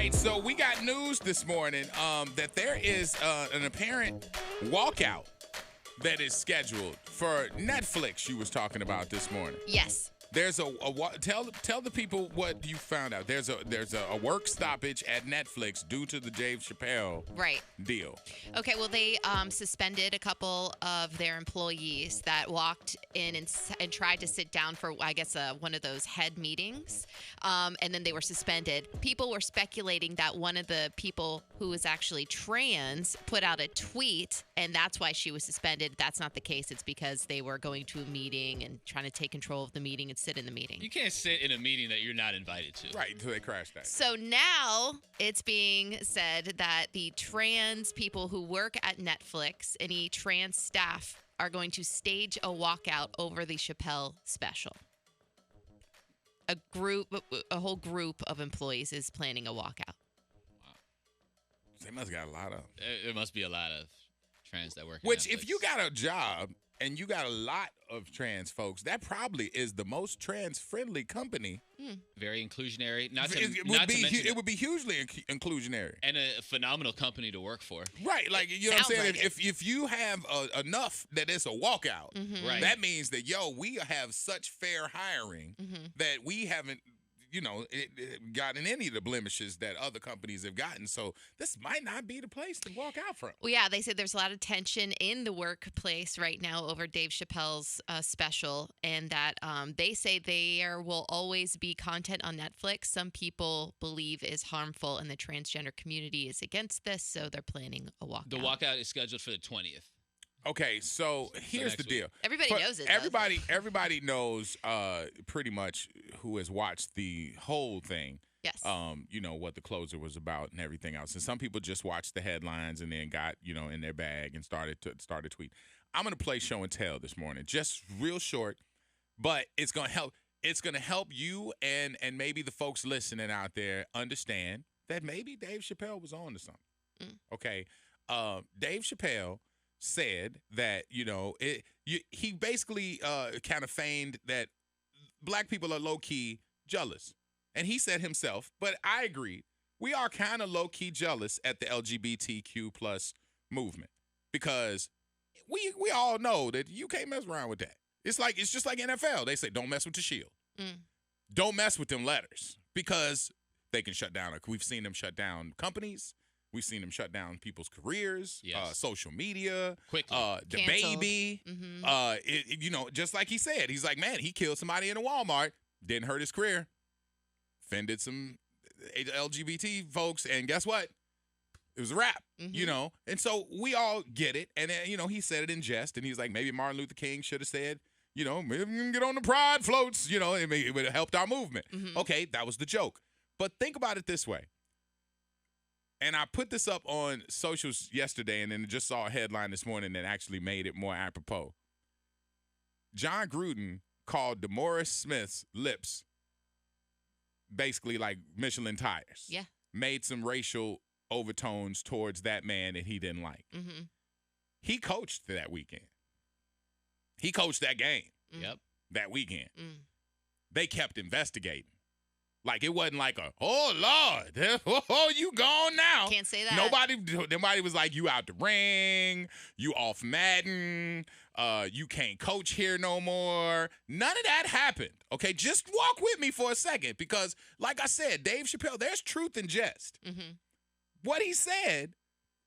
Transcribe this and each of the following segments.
right, so we got news this morning that there is an apparent walkout that is scheduled for Netflix. You was talking about this morning. Yes. There's tell the people what you found out. There's a work stoppage at Netflix due to the Dave Chappelle deal. Okay, well they suspended a couple of their employees that walked in and tried to sit down for I guess one of those head meetings, and then they were suspended. People were speculating that one of the people who is actually trans put out a tweet, and that's why she was suspended. That's not the case. It's because they were going to a meeting and trying to take control of the meeting and sit in the meeting. You can't sit in a meeting that you're not invited to. Right, until they crash that. So now it's being said that the trans people who work at Netflix, any trans staff, are going to stage a walkout over the Chappelle special. A whole group of employees is planning a walkout. Wow. They must got a lot of. There must be a lot of trans that work at Which, Netflix. if you got a job and you got a lot of trans folks, that probably is the most trans-friendly company. Very inclusionary. It would be hugely inclusionary. And a phenomenal company to work for. Right, like, you know what I'm saying? Like if you have enough that it's a walkout, Right. that means that, we have such fair hiring that we haven't, gotten any of the blemishes that other companies have gotten. So this might not be the place to walk out from. Well, yeah, they said there's a lot of tension in the workplace right now over Dave Chappelle's special, and that they say there will always be content on Netflix some people believe is harmful, and the transgender community is against this, so they're planning a walkout. The walkout is scheduled for the 20th. Okay, so here's the deal. Everybody knows it. Everybody knows pretty much who has watched the whole thing. Yes. What the closer was about and everything else. And some people just watched the headlines and then got, in their bag and started tweet. I'm going to play show and tell this morning, just real short, but it's going to help. It's going to help you and maybe the folks listening out there understand that maybe Dave Chappelle was on to something. Okay. Dave Chappelle said that, he basically kind of feigned that black people are low-key jealous. And he said himself, but I agree, we are kind of low-key jealous at the LGBTQ plus movement because we all know that you can't mess around with that. It's just like NFL. They say, don't mess with the shield. Don't mess with them letters because they can shut down. We've seen them shut down companies. We've seen them shut down people's careers, social media, quickly, the baby. Just like he said, he's like, man, he killed somebody in a Walmart, didn't hurt his career, offended some LGBT folks, and guess what? It was a wrap, And so we all get it, and he said it in jest, and he's like, maybe Martin Luther King should have said, maybe we can get on the pride floats, it would have helped our movement. Okay, that was the joke. But think about it this way. And I put this up on socials yesterday and then just saw a headline this morning that actually made it more apropos. John Gruden called DeMaurice Smith's lips basically like Michelin tires. Yeah. Made some racial overtones towards that man that he didn't like. He coached that weekend. He coached that game. Yep. That weekend. They kept investigating. Like, it wasn't like oh, Lord, you gone now. Can't say that. Nobody was like, you out the ring, you off Madden, you can't coach here no more. None of that happened, okay? Just walk with me for a second because, like I said, Dave Chappelle, there's truth in jest. What he said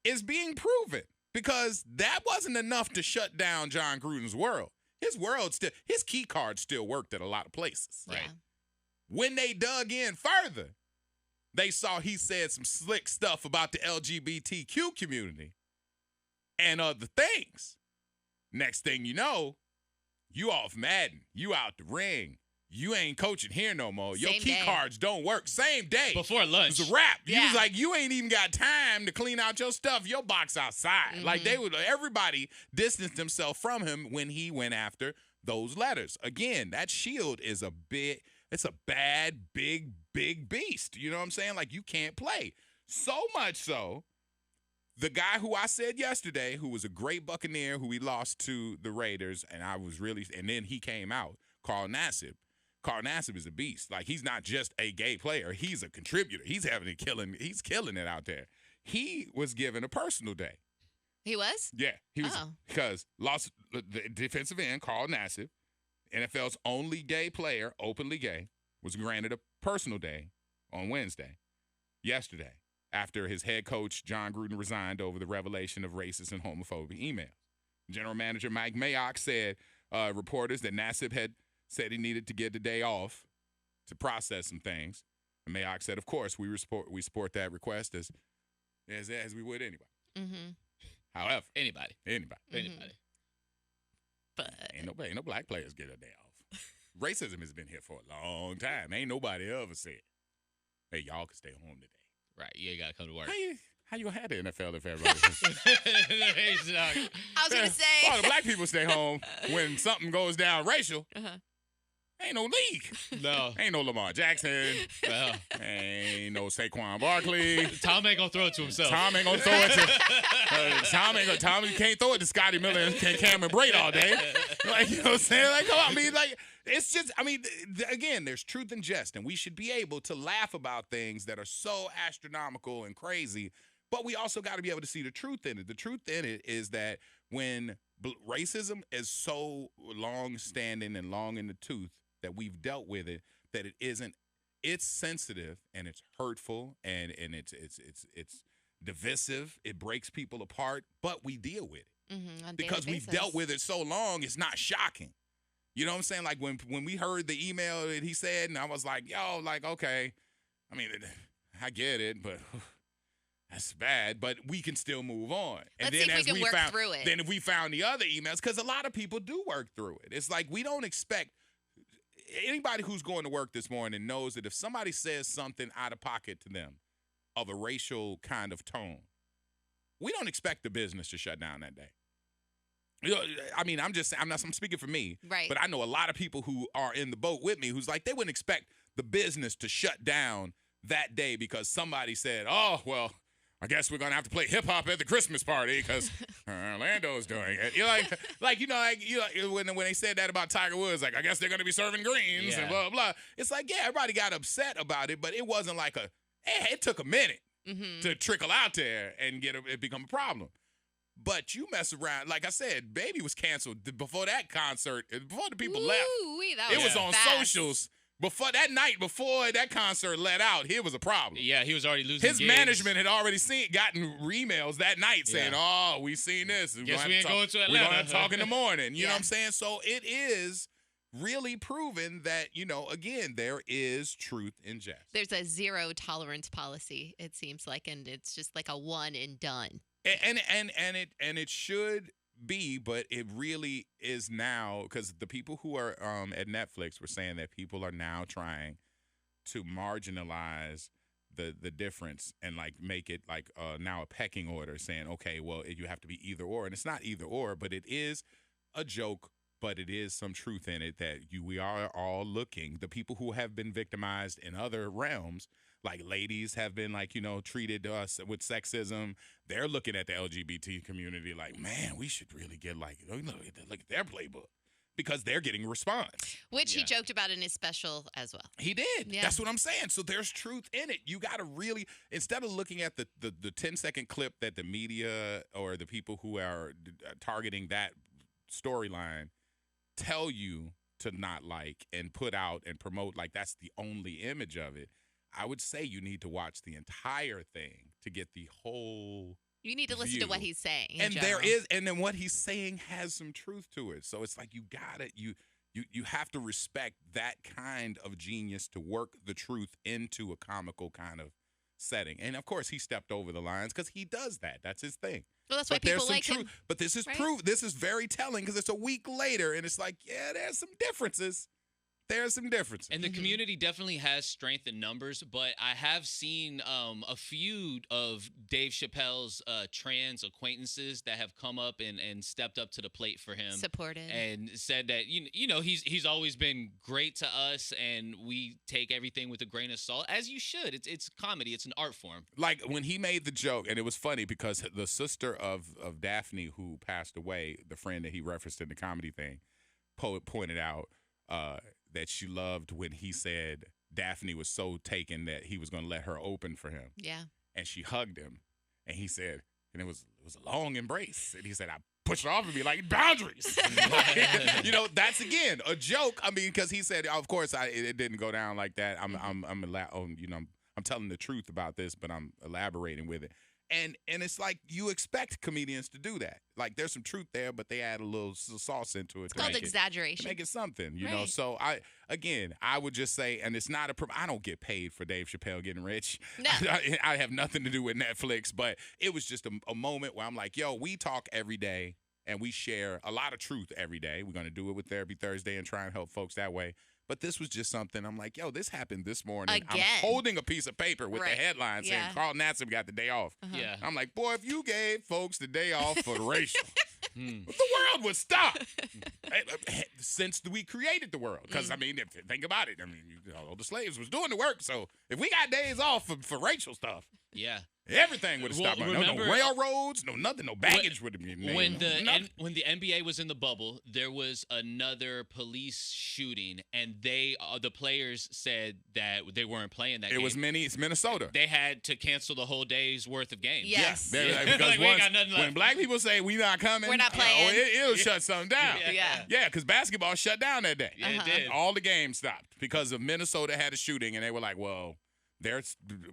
is being proven because that wasn't enough to shut down John Gruden's world. His key card still worked at a lot of places. Yeah. Right? When they dug in further, they saw he said some slick stuff about the LGBTQ community and other things. Next thing you know, you off Madden, you out the ring, you ain't coaching here no more. Your key cards don't work. Same day. Before lunch. It was a wrap. Yeah. You was like, you ain't even got time to clean out your stuff. Your box outside. Like everybody distanced themselves from him when he went after those letters. Again, that shield is it's a bad, big beast. You know what I'm saying? Like, you can't play. So much so, the guy who I said yesterday, who was a great Buccaneer, who we lost to the Raiders, and then he came out, Carl Nassib, Carl Nassib is a beast. Like, he's not just a gay player. He's a contributor. He's killing it out there. He was given a personal day. He was? Yeah, he was. Oh. Because the defensive end, Carl Nassib, NFL's only gay player, openly gay, was granted a personal day on yesterday, after his head coach, John Gruden, resigned over the revelation of racist and homophobic emails. General manager Mike Mayock said reporters that Nassib had said he needed to get the day off to process some things. And Mayock said, of course, we support that request as we would anybody. Mm-hmm. However, Anybody. But ain't no black players get a day off. Racism has been here for a long time. Ain't nobody ever said, hey, y'all can stay home today. Right. You got to come to work. How you gonna have the NFL if everybody? I was going to say. All the black people stay home when something goes down racial. Uh-huh. Ain't no league. No. Ain't no Lamar Jackson. Well, Ain't no Saquon Barkley. Tom ain't going to throw it to himself. Tom ain't gonna throw it to Tom can't throw it to Scotty Miller and Cameron Brate all day. Like, you know what I'm saying? Like, come on, I mean, like, it's just, I mean, again, there's truth and jest, and we should be able to laugh about things that are so astronomical and crazy, but we also got to be able to see the truth in it. The truth in it is that when racism is so long-standing and long in the tooth that we've dealt with it, that it's sensitive and it's hurtful and it's divisive. It breaks people apart, but we deal with it. Mm-hmm, Because we've dealt with it so long, it's not shocking. You know what I'm saying? Like, when we heard the email that he said, and I was like, yo, like, okay. I mean, I get it, but that's bad. But we can still move on. And Let's see if we can work through it. Then if we found the other emails, because a lot of people do work through it. It's like, we don't expect anybody who's going to work this morning knows that if somebody says something out of pocket to them of a racial kind of tone, we don't expect the business to shut down that day. You know, I mean, I'm speaking for me, right? But I know a lot of people who are in the boat with me who's like, they wouldn't expect the business to shut down that day because somebody said, oh, well, I guess we're gonna have to play hip hop at the Christmas party because Orlando's doing it. You're when they said that about Tiger Woods, like, I guess they're gonna be serving greens and blah blah. It's like, yeah, everybody got upset about it, but it wasn't like it took a minute to trickle out there and it become a problem. But you mess around, like I said, Baby was canceled before that concert, before the people left. It was on socials. Before that concert let out, here was a problem. Yeah, he was already losing His gigs. management had already gotten emails that night saying, oh, we seen this. Guess we ain't going to Atlanta. We're going to talk in the morning. You know what I'm saying? So it is really proven that, again, there is truth in jest. There's a zero tolerance policy, it seems like, and it's just like a one and done. And it should be, but it really is now, because the people who are at Netflix were saying that people are now trying to marginalize the difference and like make it like now a pecking order, saying, okay, well, you have to be either or, and it's not either or, but it is a joke, but it is some truth in it that we are all looking. The people who have been victimized in other realms, like ladies have been treated with sexism. They're looking at the LGBT community like, man, we should really get look at their playbook because they're getting a response. Which he joked about in his special as well. He did. Yeah. That's what I'm saying. So there's truth in it. You got to really, instead of looking at the 10-second clip that the media or the people who are targeting that storyline tell you to not like and put out and promote, like that's the only image of it. I would say you need to watch the entire thing to get the whole You need to listen view. To what he's saying. And then what he's saying has some truth to it. So it's like you have to respect that kind of genius to work the truth into a comical kind of setting. And of course he stepped over the lines because he does that. That's his thing. Well, that's why people like him. But this is right? proof. This is very telling because it's a week later and it's like, yeah, there's some differences. There's some differences. And the community definitely has strength in numbers, but I have seen a few of Dave Chappelle's trans acquaintances that have come up and stepped up to the plate for him. Supported. And said that, he's always been great to us, and we take everything with a grain of salt, as you should. It's comedy. It's an art form. Like, when he made the joke, and it was funny because the sister of Daphne, who passed away, the friend that he referenced in the comedy thing, pointed out that she loved when he said Daphne was so taken that he was going to let her open for him. Yeah. And she hugged him, and he said, and it was a long embrace, and he said, I pushed her off of me like boundaries. You know, that's again a joke. I mean, because he said, of course, it didn't go down like that. I'm telling the truth about this, but I'm elaborating with it. And it's like you expect comedians to do that. Like there's some truth there, but they add a little sauce into it. It's called exaggeration. To make it something, you know. So I would just say, and it's not I don't get paid for Dave Chappelle getting rich. No. I have nothing to do with Netflix, but it was just a moment where I'm like, yo, we talk every day and we share a lot of truth every day. We're going to do it with Therapy Thursday and try and help folks that way. But this was just something I'm like, yo, this happened this morning. Again. I'm holding a piece of paper with the headline saying Carl Nassib got the day off. Yeah. I'm like, boy, if you gave folks the day off for racial, the world would stop since we created the world. Because, I mean, think about it. I mean, all the slaves was doing the work. So if we got days off for racial stuff, yeah, everything would have stopped. No railroads, no nothing, no baggage would have been made. When the NBA was in the bubble, there was another police shooting, and the players said that they weren't playing that game. It's Minnesota. They had to cancel the whole day's worth of games. Yes. Because when black people say we not coming, we're not playing, it'll shut something down. Yeah, because basketball shut down that day. Yeah, it did. All the games stopped because of Minnesota had a shooting, and they were like, well,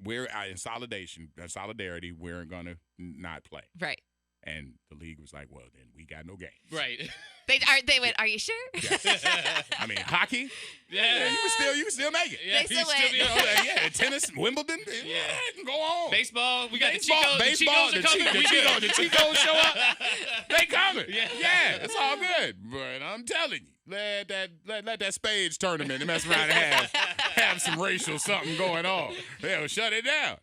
we're in solidarity. We're gonna not play. Right. And the league was like, well, then we got no games. Right. They went, are you sure? Yeah. I mean, hockey. Yeah. You can still make it. Yeah. They still went. Tennis, Wimbledon. Yeah. It can go on. Baseball. We got Baseball, the Chicos are coming. The Chicos show up. They coming. Yeah. It's all good. But I'm telling you, let that Spades tournament mess around and have some racial something going on. They'll shut it down.